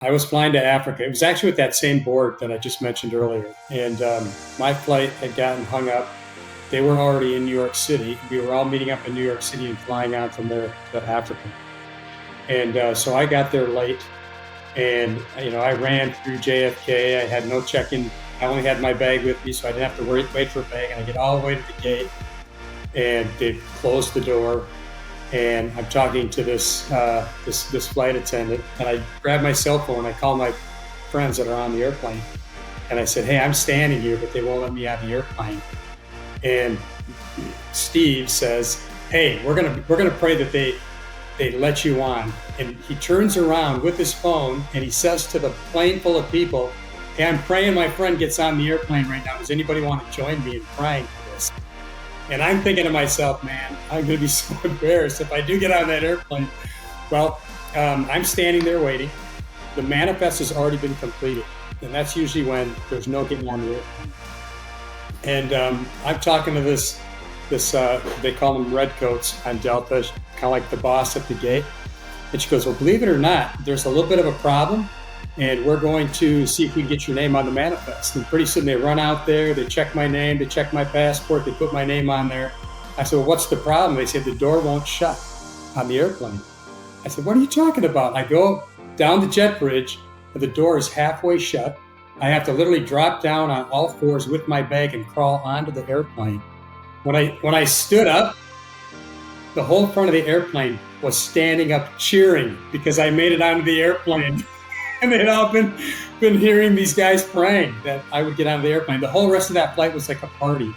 I was flying to Africa. It was actually with that same board that I just mentioned earlier. And my flight had gotten hung up. They were already in New York City. We were all meeting up in New York City and flying on from there to Africa. And so I got there late. And, I ran through JFK. I had no check-in. I only had my bag with me, so I didn't have to wait for a bag. And I get all the way to the gate, and they closed the door. And I'm talking to this flight attendant, and I grab my cell phone. I call my friends that are on the airplane, and I said, "Hey, I'm standing here, but they won't let me on the airplane." And Steve says, "Hey, we're gonna pray that they let you on." And he turns around with his phone and he says to the plane full of people, "Hey, I'm praying my friend gets on the airplane right now. Does anybody want to join me in praying for this?" And I'm thinking to myself, man, I'm going to be so embarrassed if I do get on that airplane. Well, I'm standing there waiting. The manifest has already been completed. And that's usually when there's no getting on the airplane. And I'm talking to this they call them redcoats on Delta, kind of like the boss at the gate. And she goes, "Well, believe it or not, there's a little bit of a problem. And we're going to see if we can get your name on the manifest." And pretty soon they run out there, they check my name, they check my passport, they put my name on there. I said, "Well, what's the problem?" They said, "The door won't shut on the airplane." I said, "What are you talking about?" I go down the jet bridge, and the door is halfway shut. I have to literally drop down on all fours with my bag and crawl onto the airplane. When I stood up, the whole front of the airplane was standing up cheering because I made it onto the airplane. And they'd all been hearing these guys praying that I would get on the airplane. The whole rest of that flight was like a party.